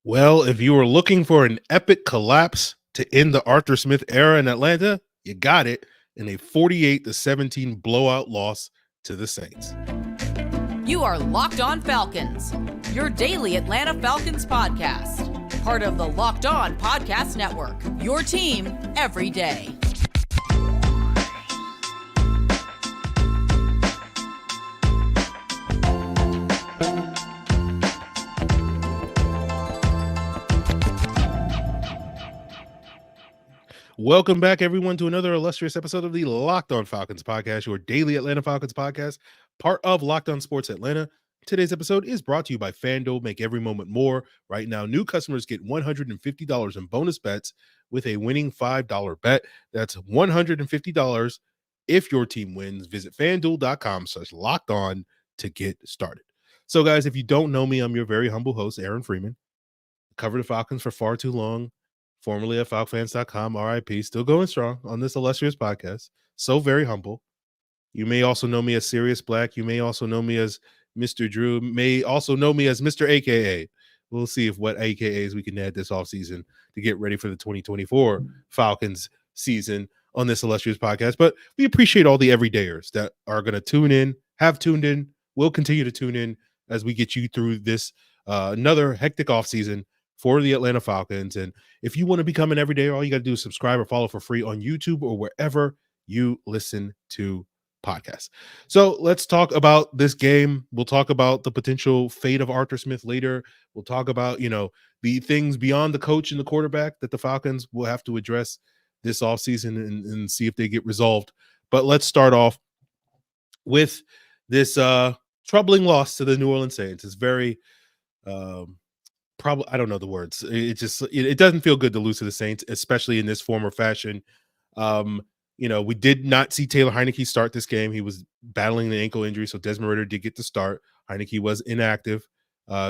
Well, if you were looking for an epic collapse to end the Arthur Smith era in Atlanta, you got it in a 48-17 blowout loss to the Saints. You are Locked On Falcons, your daily Atlanta Falcons podcast. Part of the Locked On Podcast Network, your team every day. Welcome back, everyone, to another illustrious episode of the Locked On Falcons podcast, your daily Atlanta Falcons podcast, part of Locked On Sports Atlanta. Today's episode is brought to you by FanDuel. Make every moment more. Right now, new customers get $150 in bonus bets with a winning $5 bet. That's $150 if your team wins. Visit FanDuel.com/locked on to get started. So, guys, if you don't know me, I'm your very humble host, Aaron Freeman. Covered the Falcons for far too long. Formerly at FalcFans.com, RIP, still going strong on this illustrious podcast. So very humble. You may also know me as Sirius Black. You may also know me as Mr. Drew. May also know me as Mr. AKA. We'll see if what AKAs we can add this offseason to get ready for the 2024 Falcons season on this illustrious podcast. But we appreciate all the everydayers that are going to tune in, have tuned in, will continue to tune in as we get you through this another hectic offseason for the Atlanta Falcons. And if you want to become an everyday, all you got to do is subscribe or follow for free on YouTube or wherever you listen to podcasts. So let's talk about this game. We'll talk about the potential fate of Arthur Smith later. We'll talk about, the things beyond the coach and the quarterback that the Falcons will have to address this offseason and see if they get resolved. But let's start off with this troubling loss to the New Orleans Saints. It's very probably, I don't know the words. It doesn't feel good to lose to the Saints, especially in this form or fashion. We did not see Taylor Heinicke start this game. He was battling the ankle injury, so Desmond Ridder did get to start. Heinicke was inactive,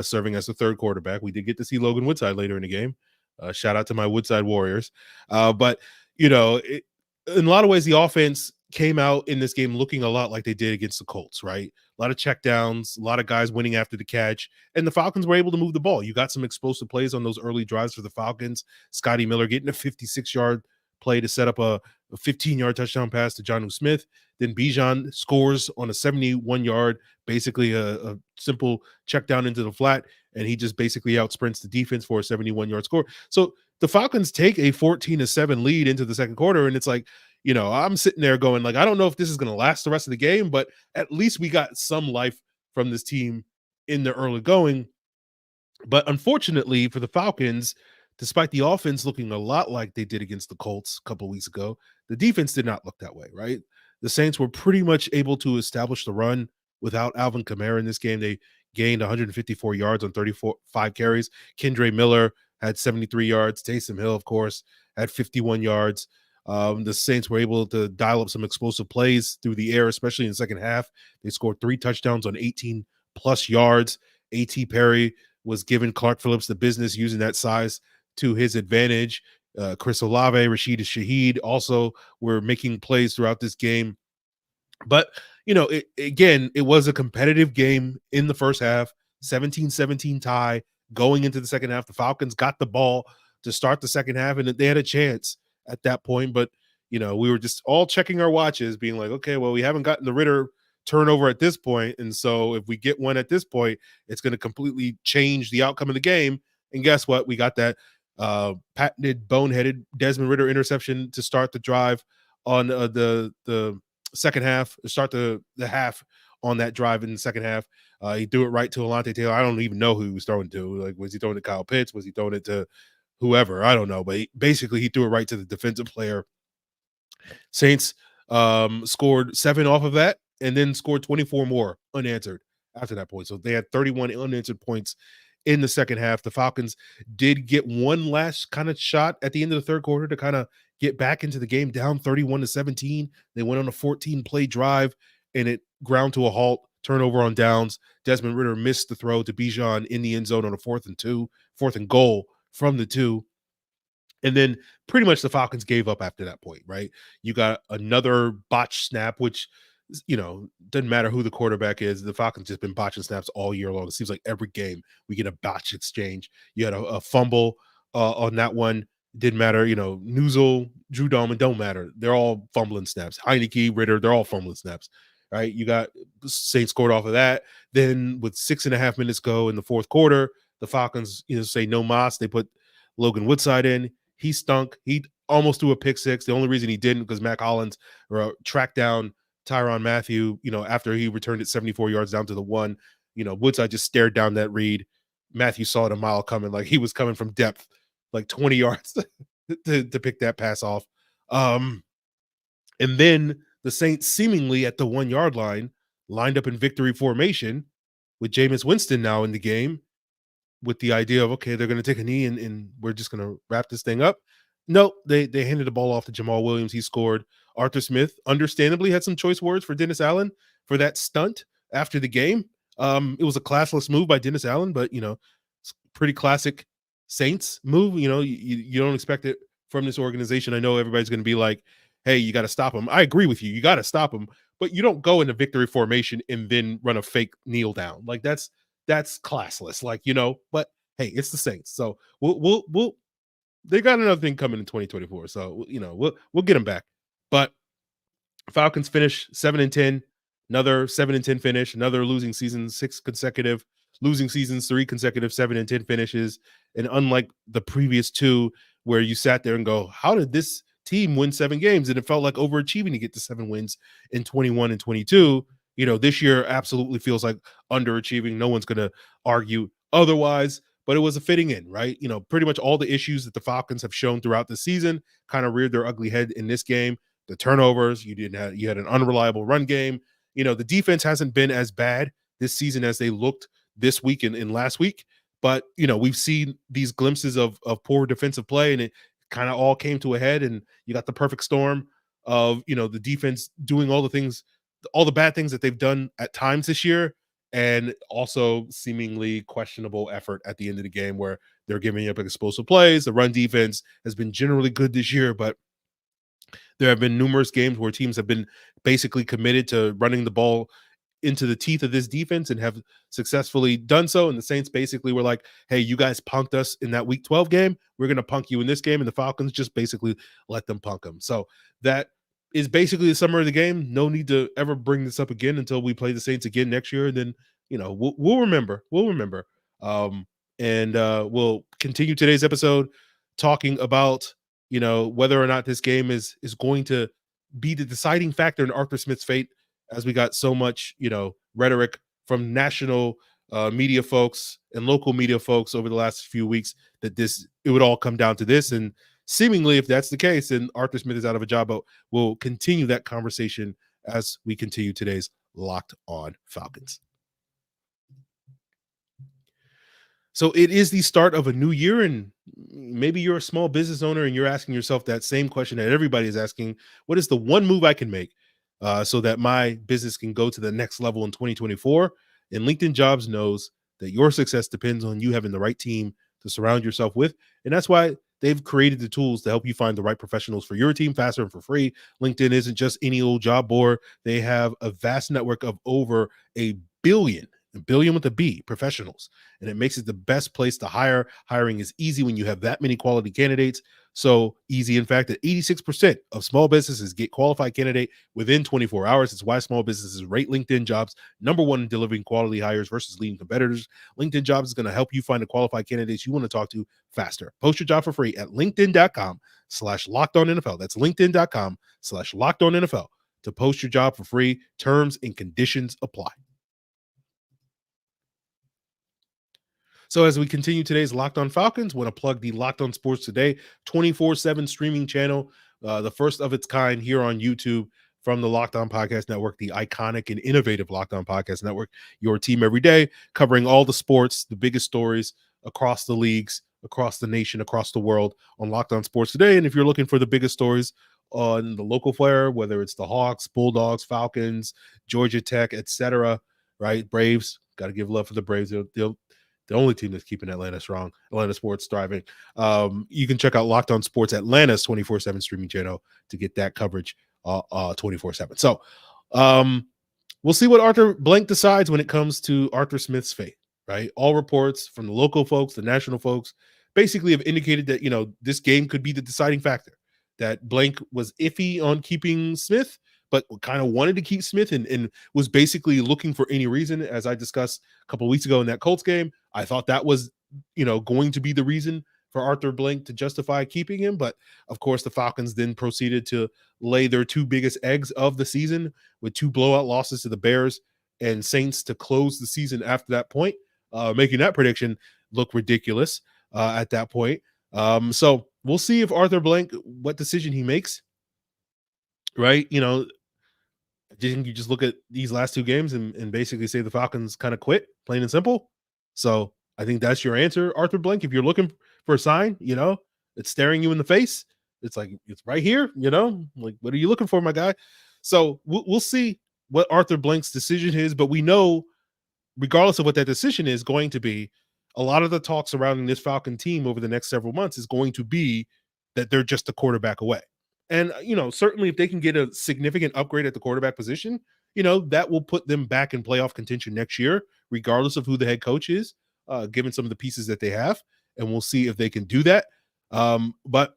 serving as the third quarterback. We did get to see Logan Woodside later in the game. Shout out to my Woodside Warriors. But in a lot of ways, the offense came out in this game looking a lot like they did against the Colts, right? A lot of checkdowns, a lot of guys winning after the catch, and the Falcons were able to move the ball. You got some explosive plays on those early drives for the Falcons. Scotty Miller getting a 56-yard play to set up a 15-yard touchdown pass to Jonnu Smith. Then Bijan scores on a 71-yard, basically a simple check down into the flat, and he just basically out sprints the defense for a 71-yard score. So the Falcons take a 14-7 lead into the second quarter, and it's like, I'm sitting there going, like, I don't know if this is going to last the rest of the game, but at least we got some life from this team in the early going. But unfortunately for the Falcons, despite the offense looking a lot like they did against the Colts a couple of weeks ago, the defense did not look that way, right? The Saints were pretty much able to establish the run without Alvin Kamara in this game. They gained 154 yards on 5 carries. Kendre Miller had 73 yards. Taysom Hill, of course, had 51 yards. The Saints were able to dial up some explosive plays through the air, especially in the second half. They scored 3 touchdowns on 18-plus yards. A.T. Perry was giving Clark Phillips the business using that size to his advantage. Chris Olave, Rashid Shaheed also were making plays throughout this game. But, it was a competitive game in the first half, 17-17 tie going into the second half. The Falcons got the ball to start the second half, and they had a chance at that point. But, we were just all checking our watches, being like, okay, well, we haven't gotten the Ridder turnover at this point. And so if we get one at this point, it's going to completely change the outcome of the game. And guess what? We got that patented, boneheaded Desmond Ridder interception to start the drive on the second half, start the half on that drive in the second half. He threw it right to Alante Taylor. I don't even know who he was throwing to. Like, was he throwing to Kyle Pitts? Was he throwing it to whoever? I don't know. But he threw it right to the defensive player. Saints scored 7 off of that and then scored 24 more unanswered after that point. So they had 31 unanswered points in the second half. The Falcons did get one last kind of shot at the end of the third quarter to kind of get back into the game, down 31-17. They went on a 14-play drive, and it ground to a halt, turnover on downs. Desmond Ridder missed the throw to Bijan in the end zone on a 4th and goal from the 2. And then pretty much the Falcons gave up after that point, right? You got another botched snap, which doesn't matter who the quarterback is. The Falcons just been botching snaps all year long. It seems like every game we get a botch exchange. You had a fumble on that one. Didn't matter. Newsel, Drew Dalman don't matter. They're all fumbling snaps. Heineke, Ridder, they're all fumbling snaps. Right? You got Saints scored off of that. Then with 6.5 minutes go in the fourth quarter, the Falcons, say no mas. They put Logan Woodside in. He stunk. He almost threw a pick six. The only reason he didn't because Mac Hollins tracked down Tyrann Mathieu, after he returned it 74 yards down to the one. Woodside just stared down that read. Mathieu saw it a mile coming, like he was coming from depth, like 20 yards to pick that pass off. And then the Saints seemingly at the 1 yard line lined up in victory formation with Jameis Winston now in the game, with the idea of, okay, they're going to take a knee and we're just going to wrap this thing up. No, they handed the ball off to Jamal Williams. He scored. Arthur Smith, understandably, had some choice words for Dennis Allen for that stunt after the game. It was a classless move by Dennis Allen, but, it's pretty classic Saints move. You don't expect it from this organization. I know everybody's going to be like, hey, you got to stop him. I agree with you. You got to stop him, but you don't go into victory formation and then run a fake kneel down. Like that's classless, but hey, it's the Saints. So we'll they got another thing coming in 2024. So, we'll get them back. But Falcons finish 7-10, another 7-10 finish, another losing season, 6 consecutive losing seasons, 3 consecutive 7-10 finishes. And unlike the previous 2, where you sat there and go, how did this team win 7 games? And it felt like overachieving to get to 7 wins in 21 and 22. This year absolutely feels like underachieving. No one's going to argue otherwise, but it was a fitting in, right? Pretty much all the issues that the Falcons have shown throughout the season kind of reared their ugly head in this game. The turnovers, you had an unreliable run game. The defense hasn't been as bad this season as they looked this week and last week, but we've seen these glimpses of poor defensive play, and it kind of all came to a head, and you got the perfect storm of the defense doing all the bad things that they've done at times this year, and also seemingly questionable effort at the end of the game where they're giving up explosive plays. The run defense has been generally good this year, but there have been numerous games where teams have been basically committed to running the ball into the teeth of this defense and have successfully done so. And the Saints basically were like, hey, you guys punked us in that week 12 game. We're going to punk you in this game. And the Falcons just basically let them punk them. So that is basically the summary of the game. No need to ever bring this up again until we play the Saints again next year. And then, we'll remember. And we'll continue today's episode talking about, whether or not this game is going to be the deciding factor in Arthur Smith's fate, as we got so much, rhetoric from national media folks and local media folks over the last few weeks that it would all come down to this. And seemingly, if that's the case, then Arthur Smith is out of a job. But we'll continue that conversation as we continue today's Locked On Falcons. So it is the start of a new year, and maybe you're a small business owner and you're asking yourself that same question that everybody is asking: what is the one move I can make so that my business can go to the next level in 2024? And LinkedIn Jobs knows that your success depends on you having the right team to surround yourself with. And that's why they've created the tools to help you find the right professionals for your team faster and for free. LinkedIn isn't just any old job board. They have a vast network of over a billion with a B, professionals. And it makes it the best place to hire. Hiring is easy when you have that many quality candidates. So easy, in fact, that 86% of small businesses get qualified candidate within 24 hours. It's why small businesses rate LinkedIn Jobs #1 in delivering quality hires versus leading competitors. LinkedIn Jobs is going to help you find the qualified candidates you want to talk to faster. Post your job for free at linkedin.com/lockedonnfl. That's linkedin.com/lockedonnfl to post your job for free. Terms and conditions apply. So as we continue today's Locked On Falcons, want to plug the Locked On Sports Today 24/7 streaming channel, the first of its kind here on YouTube from the Locked On Podcast Network, the iconic and innovative Locked On Podcast Network, your team every day, covering all the sports, the biggest stories across the leagues, across the nation, across the world on Locked On Sports Today. And if you're looking for the biggest stories on the local flair, whether it's the Hawks, Bulldogs, Falcons, Georgia Tech, etc., right? Braves, got to give love for the Braves. They'll the only team that's keeping Atlanta strong, Atlanta sports thriving. You can check out Locked On Sports Atlanta's 24/7 streaming channel to get that coverage 24/7. So Um, we'll see what Arthur Blank decides when it comes to Arthur Smith's fate, right? All reports from the local folks, the national folks, basically have indicated that, this game could be the deciding factor. That Blank was iffy on keeping Smith, but kind of wanted to keep Smith and was basically looking for any reason. As I discussed a couple of weeks ago in that Colts game, I thought that was, going to be the reason for Arthur Blank to justify keeping him. But of course, the Falcons then proceeded to lay their two biggest eggs of the season with two blowout losses to the Bears and Saints to close the season after that point, making that prediction look ridiculous at that point. So we'll see if Arthur Blank, what decision he makes, right? I think you just look at these last two games and basically say the Falcons kind of quit, plain and simple. So I think that's your answer, Arthur Blank. If you're looking for a sign, it's staring you in the face. It's like, it's right here, like, what are you looking for, my guy? So we'll see what Arthur Blank's decision is, but we know, regardless of what that decision is going to be, a lot of the talk surrounding this Falcon team over the next several months is going to be that they're just a quarterback away. And, certainly if they can get a significant upgrade at the quarterback position, that will put them back in playoff contention next year, regardless of who the head coach is, given some of the pieces that they have. And we'll see if they can do that. But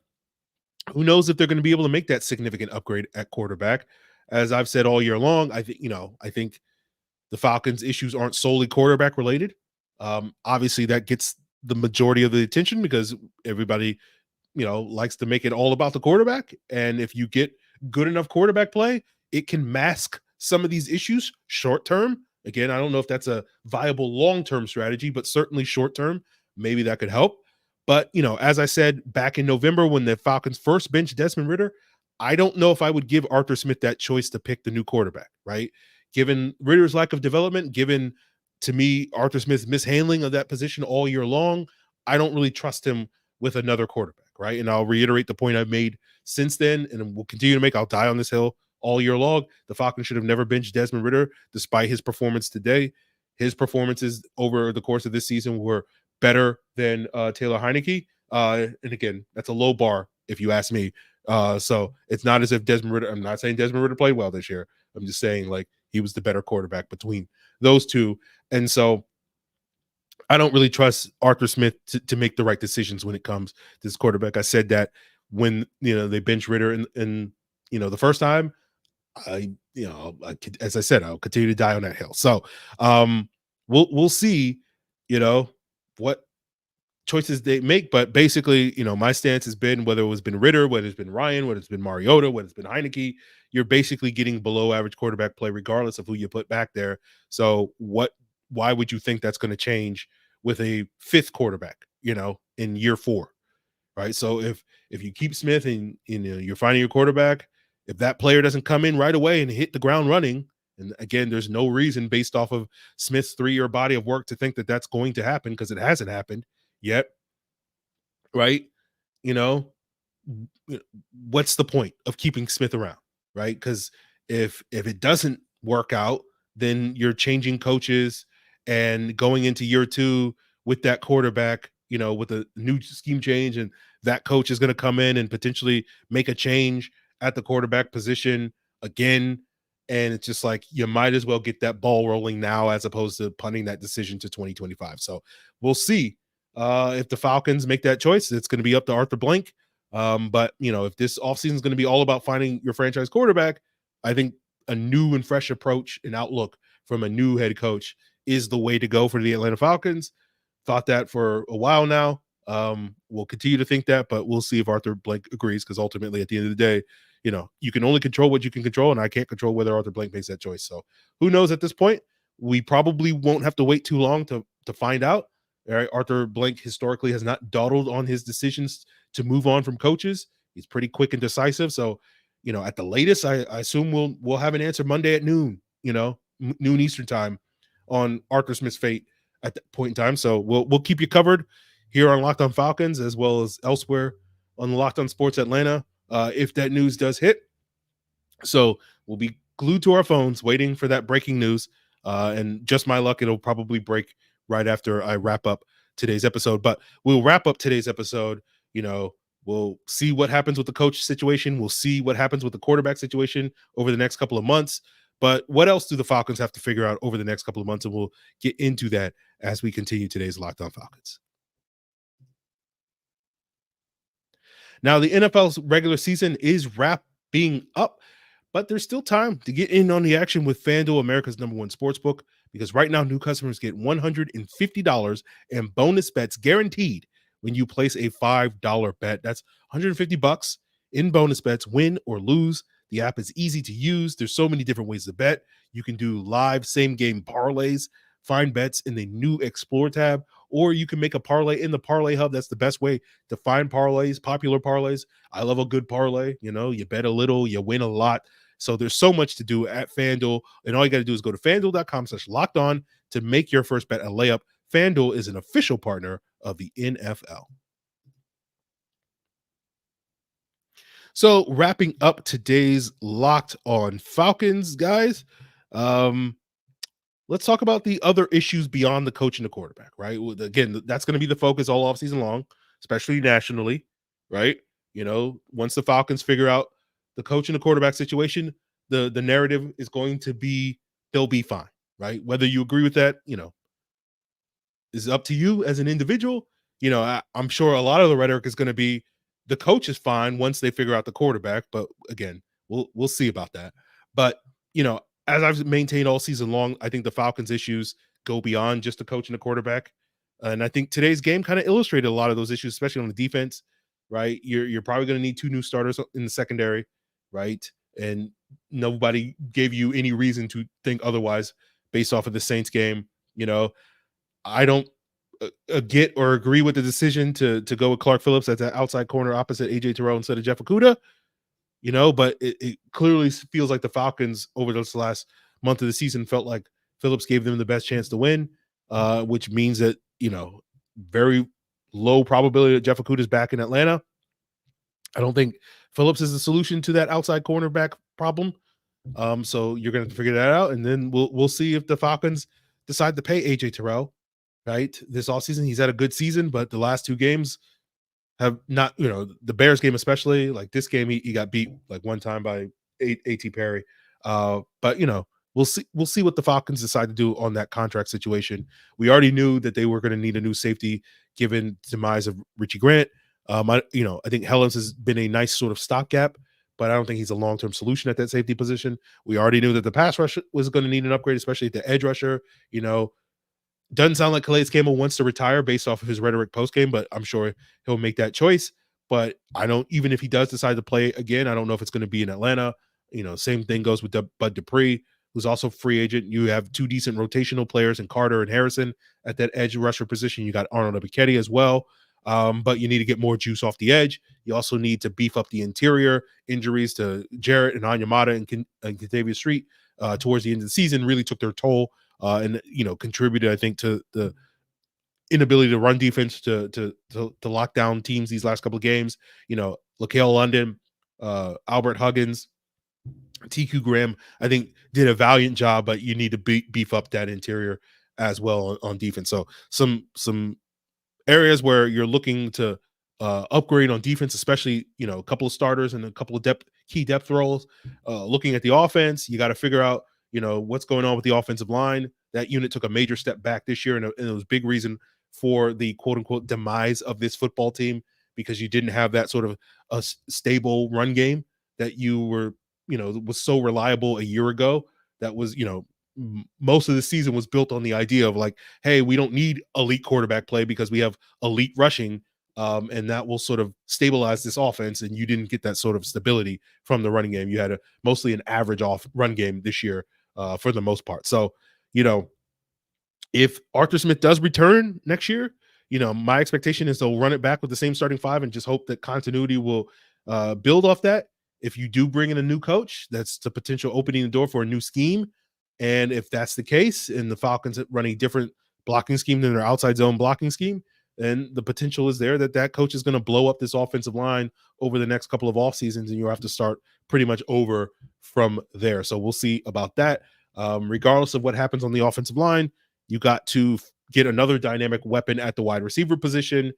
who knows if they're going to be able to make that significant upgrade at quarterback. As I've said all year long, I think the Falcons' issues aren't solely quarterback related. Obviously, that gets the majority of the attention because everybody, likes to make it all about the quarterback. And if you get good enough quarterback play, it can mask some of these issues short term. Again, I don't know if that's a viable long-term strategy, but certainly short term, maybe that could help. But, as I said back in November when the Falcons first benched Desmond Ridder, I don't know if I would give Arthur Smith that choice to pick the new quarterback, right? Given Ridder's lack of development, given, to me, Arthur Smith's mishandling of that position all year long, I don't really trust him with another quarterback, right? And I'll reiterate the point I've made since then, and we'll continue to make. I'll die on this hill all year long. The Falcons should have never benched Desmond Ridder, despite his performance today. His performances over the course of this season were better than Taylor Heineke. And again, that's a low bar, if you ask me. So it's not as if Desmond Ridder, I'm not saying Desmond Ridder played well this year. I'm just saying, like, he was the better quarterback between those two. And so I don't really trust Arthur Smith to make the right decisions when it comes to this quarterback. I said that when, they bench Ridder in the first time. As I said, I'll continue to die on that hill. So we'll see, what choices they make. But basically, my stance has been, whether it was been Ridder, whether it's been Ryan, whether it's been Mariota, whether it's been Heineke, you're basically getting below average quarterback play regardless of who you put back there. So why would you think that's going to change with a fifth quarterback, in year 4, right? So if you keep Smith and you're finding your quarterback, if that player doesn't come in right away and hit the ground running, and again, there's no reason based off of Smith's 3-year body of work to think that that's going to happen, because it hasn't happened yet, right? What's the point of keeping Smith around, right? Because if it doesn't work out, then you're changing coaches and going into year 2 with that quarterback, with a new scheme change, and that coach is going to come in and potentially make a change at the quarterback position again. And it's just like, you might as well get that ball rolling now as opposed to punting that decision to 2025. So we'll see if the Falcons make that choice. It's going to be up to Arthur Blank. But, if this offseason is going to be all about finding your franchise quarterback, I think a new and fresh approach and outlook from a new head coach is the way to go for the Atlanta Falcons. Thought that for a while now. We'll continue to think that, but we'll see if Arthur Blank agrees, because ultimately at the end of the day, you can only control what you can control, and I can't control whether Arthur Blank makes that choice. So who knows at this point? We probably won't have to wait too long to find out. All right, Arthur Blank historically has not dawdled on his decisions to move on from coaches. He's pretty quick and decisive. So, at the latest, I assume we'll have an answer Monday at noon, noon Eastern time, on Arthur Smith's fate at that point in time. So we'll keep you covered here on Locked On Falcons, as well as elsewhere on the Locked On Sports Atlanta, if that news does hit. So we'll be glued to our phones waiting for that breaking news. And just my luck, it'll probably break right after I wrap up today's episode. But we'll wrap up today's episode. We'll see what happens with the coach situation. We'll see what happens with the quarterback situation over the next couple of months. But what else do the Falcons have to figure out over the next couple of months? And we'll get into that as we continue today's Locked On Falcons. Now, the NFL's regular season is wrapping up, but there's still time to get in on the action with FanDuel, America's #1 sportsbook, because right now new customers get $150 in bonus bets guaranteed when you place a $5 bet. That's $150 in bonus bets, win or lose. The app is easy to use. There's so many different ways to bet. You can do live same game parlays, find bets in the new Explore tab, or you can make a parlay in the Parlay Hub. That's the best way to find parlays, popular parlays. I love a good parlay. You bet a little, you win a lot. So there's so much to do at FanDuel, and all you got to do is go to FanDuel.com/locked on to make your first bet a layup. FanDuel is an official partner of the NFL. So wrapping up today's Locked On Falcons, guys, let's talk about the other issues beyond the coach and the quarterback, right? Again, that's going to be the focus all offseason long, especially nationally, right? Once the Falcons figure out the coach and the quarterback situation, the narrative is going to be they'll be fine, right? Whether you agree with that, is up to you as an individual. I'm sure a lot of the rhetoric is going to be the coach is fine once they figure out the quarterback. But again, we'll see about that. But as I've maintained all season long, I think the Falcons' issues go beyond just the coach and the quarterback. And I think today's game kind of illustrated a lot of those issues, especially on the defense, right? You're probably going to need 2 new starters in the secondary, right? And nobody gave you any reason to think otherwise based off of the Saints game. I don't get or agree with the decision to go with Clark Phillips at the outside corner opposite AJ Terrell instead of Jeff Okudah. But it clearly feels like the Falcons over this last month of the season felt like Phillips gave them the best chance to win, which means that, very low probability that Jeff Okudah is back in Atlanta. I don't think Phillips is the solution to that outside cornerback problem. So you're going to have to figure that out. And then we'll see if the Falcons decide to pay AJ Terrell, right? This offseason, he's had a good season, but the last 2 games have not, the Bears game, especially like this game, he got beat like one time by A.T. Perry. But we'll see what the Falcons decide to do on that contract situation. We already knew that they were going to need a new safety given the demise of Richie Grant. I think Helens has been a nice sort of stopgap, but I don't think he's a long-term solution at that safety position. We already knew that the pass rush was going to need an upgrade, especially at the edge rusher. Doesn't sound like Calais Campbell wants to retire based off of his rhetoric post-game, but I'm sure he'll make that choice. But even if he does decide to play again, I don't know if it's going to be in Atlanta. Same thing goes with Bud Dupree, who's also free agent. You have 2 decent rotational players in Carter and Harrison at that edge rusher position. You got Arnold Ebiketie as well. But you need to get more juice off the edge. You also need to beef up the interior. Injuries to Jarrett and Anyamata and Kentavious Street towards the end of the season really took their toll. And contributed, I think, to the inability to run defense to lock down teams these last couple of games. LaCale London, Albert Huggins, TQ Graham, I think did a valiant job, but you need to beef up that interior as well on defense. So some areas where you're looking to upgrade on defense, especially a couple of starters and a couple of key depth roles. Looking at the offense, you got to figure out what's going on with the offensive line. That unit took a major step back this year, and it was a big reason for the quote-unquote demise of this football team, because you didn't have that sort of a stable run game that you were, was so reliable a year ago. That was, most of the season was built on the idea of like, hey, we don't need elite quarterback play because we have elite rushing, and that will sort of stabilize this offense. And you didn't get that sort of stability from the running game. You had mostly an average off run game this year for the most part. So, if Arthur Smith does return next year, my expectation is they'll run it back with the same starting 5 and just hope that continuity will build off that. If you do bring in a new coach, that's the potential opening the door for a new scheme. And if that's the case, and the Falcons run a different blocking scheme than their outside zone blocking scheme, then the potential is there that coach is going to blow up this offensive line over the next couple of off seasons, and you'll have to start pretty much over from there. So we'll see about that. Regardless of what happens on the offensive line, you got to get another dynamic weapon at the wide receiver position.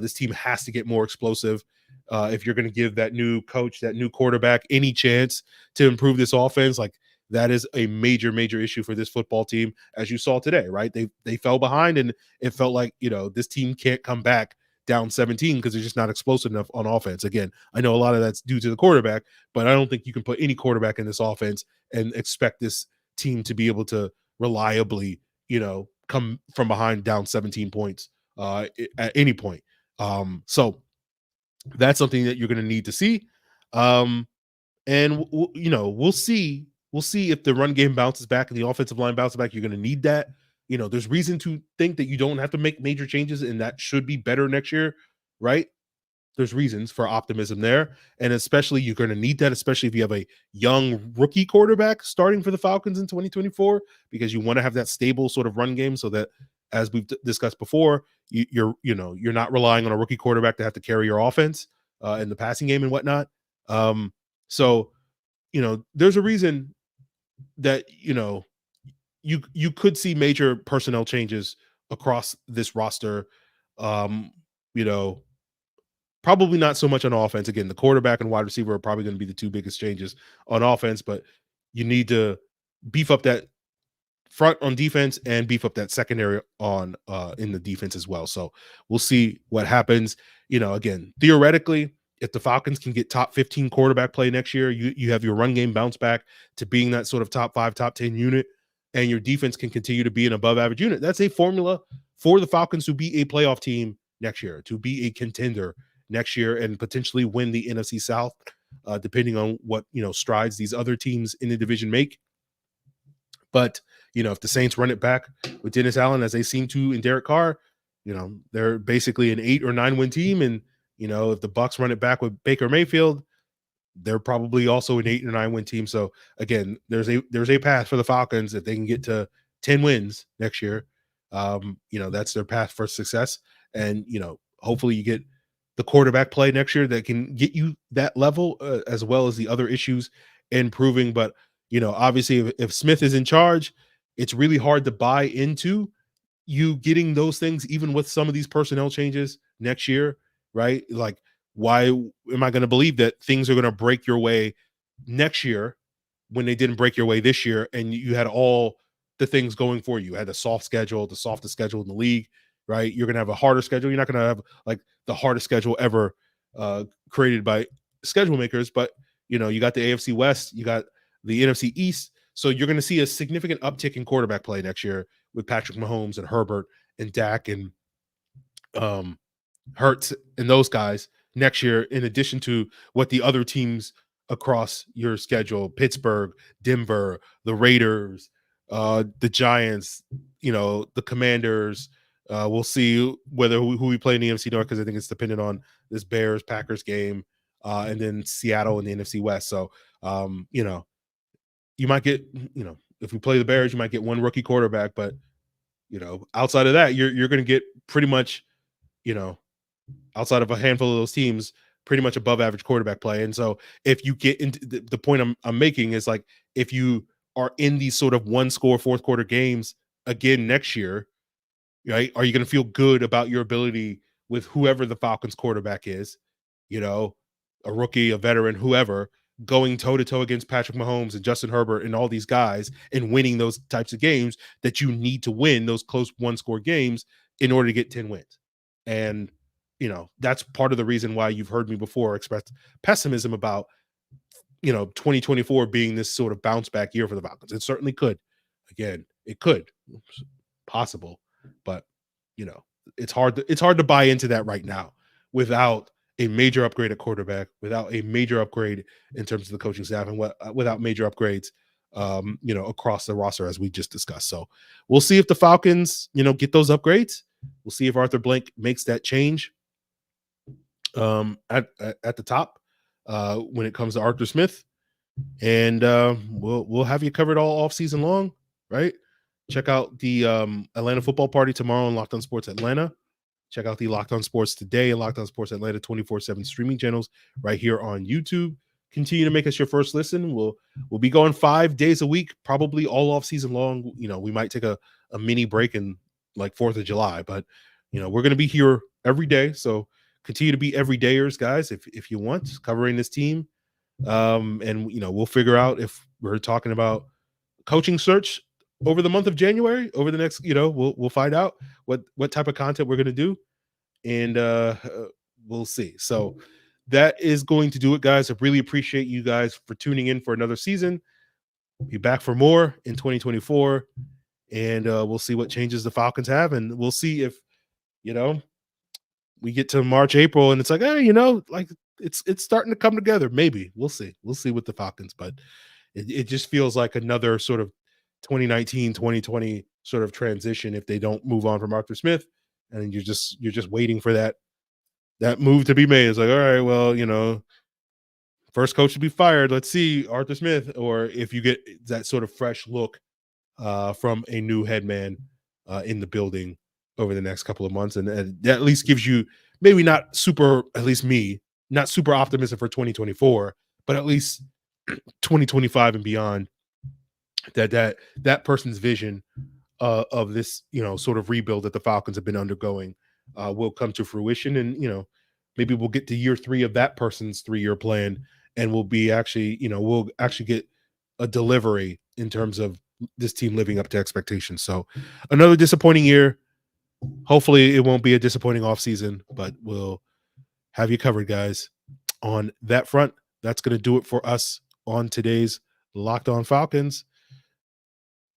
This team has to get more explosive if you're going to give that new coach, that new quarterback, any chance to improve this offense. Like, that is a major, major issue for this football team, as you saw today, right? They fell behind, and it felt like, this team can't come back down 17 because they're just not explosive enough on offense. Again, I know a lot of that's due to the quarterback, but I don't think you can put any quarterback in this offense and expect this team to be able to reliably, come from behind down 17 points at any point. So that's something that you're going to need to see. And we'll see. We'll see if the run game bounces back and the offensive line bounces back. You're going to need that. There's reason to think that you don't have to make major changes, and that should be better next year, right? There's reasons for optimism there, and especially you're going to need that, especially if you have a young rookie quarterback starting for the Falcons in 2024, because you want to have that stable sort of run game, so that, as we've discussed before, you're not relying on a rookie quarterback to have to carry your offense in the passing game and whatnot. So, there's a reason that, you could see major personnel changes across this roster. You know, Probably not so much on offense. Again, the quarterback and wide receiver are probably going to be the two biggest changes on offense, but you need to beef up that front on defense and beef up that secondary on in the defense as well. So we'll see what happens. Again, theoretically, if the Falcons can get top 15 quarterback play next year, you have your run game bounce back to being that sort of top 5, top 10 unit, and your defense can continue to be an above average unit. That's a formula for the Falcons to be a playoff team next year, to be a contender next year, and potentially win the NFC South, depending on what strides these other teams in the division make. But if the Saints run it back with Dennis Allen, as they seem to in Derek Carr, they're basically an 8 or 9 win team. And if the Bucs run it back with Baker Mayfield, they're probably also an 8 or 9 win team. So again, there's a path for the Falcons if they can get to 10 wins next year. That's their path for success. And hopefully you get the quarterback play next year that can get you that level, as well as the other issues improving. But obviously, if Smith is in charge, it's really hard to buy into you getting those things, even with some of these personnel changes next year, right? Like, why am I going to believe that things are going to break your way next year when they didn't break your way this year, and you had all the things going for you? You had a soft schedule, the softest schedule in the league, right? You're going to have a harder schedule. You're not going to have like the hardest schedule ever created by schedule makers, but you got the AFC West, you got the NFC East. So you're going to see a significant uptick in quarterback play next year with Patrick Mahomes and Herbert and Dak and Hurts and those guys next year, in addition to what the other teams across your schedule, Pittsburgh, Denver, the Raiders, the Giants, the Commanders. We'll see who we play in the NFC North, because I think it's dependent on this Bears-Packers game, and then Seattle in the NFC West. So, you might get, if we play the Bears, you might get one rookie quarterback, but, outside of that, you're going to get pretty much, outside of a handful of those teams, pretty much above average quarterback play. And so if you get into the point I'm making is, like, if you are in these sort of one score fourth quarter games again next year, right? Are you going to feel good about your ability with whoever the Falcons quarterback is, a rookie, a veteran, whoever, going toe to toe against Patrick Mahomes and Justin Herbert and all these guys, and winning those types of games that you need to win, those close one score games, in order to get 10 wins? And, that's part of the reason why you've heard me before express pessimism about, 2024 being this sort of bounce back year for the Falcons. It certainly could. Again, it could. Possible. But, it's hard to buy into that right now without a major upgrade at quarterback, without a major upgrade in terms of the coaching staff, and without major upgrades, across the roster, as we just discussed. So we'll see if the Falcons, get those upgrades. We'll see if Arthur Blank makes that change at the top when it comes to Arthur Smith. And we'll have you covered all off season long, right? Check out the Atlanta Football Party tomorrow on Locked On Sports Atlanta. Check out the Locked On Sports Today and Locked On Sports Atlanta 24/7 streaming channels right here on YouTube. Continue to make us your first listen. We'll be going 5 days a week, probably all off season long. We might take a mini break in like 4th of July, but we're going to be here every day. So continue to be everydayers, guys, if you want, covering this team. And we'll figure out if we're talking about coaching search over the month of January. Over the next, we'll find out what type of content we're going to do, and we'll see. So that is going to do it, guys. I really appreciate you guys for tuning in for another season. Be back for more in 2024, and we'll see what changes the Falcons have, and we'll see if we get to March, April, and it's like, like it's starting to come together. Maybe we'll see with the Falcons, but it just feels like another sort of 2019, 2020 sort of transition if they don't move on from Arthur Smith, and you're just waiting for that move to be made. It's like, all right, well, first coach to be fired. Let's see, Arthur Smith, or if you get that sort of fresh look from a new head man in the building over the next couple of months, and that at least gives you maybe not super, at least me, not super optimistic for 2024, but at least 2025 and beyond. That person's vision of this, sort of rebuild that the Falcons have been undergoing will come to fruition, and maybe we'll get to year 3 of that person's 3-year plan, and we'll actually get a delivery in terms of this team living up to expectations. So another disappointing year. Hopefully it won't be a disappointing offseason, but we'll have you covered, guys, on that front. That's going to do it for us on today's Locked On Falcons.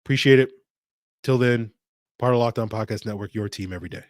Appreciate it. Till then, part of Locked On Podcast Network, your team every day.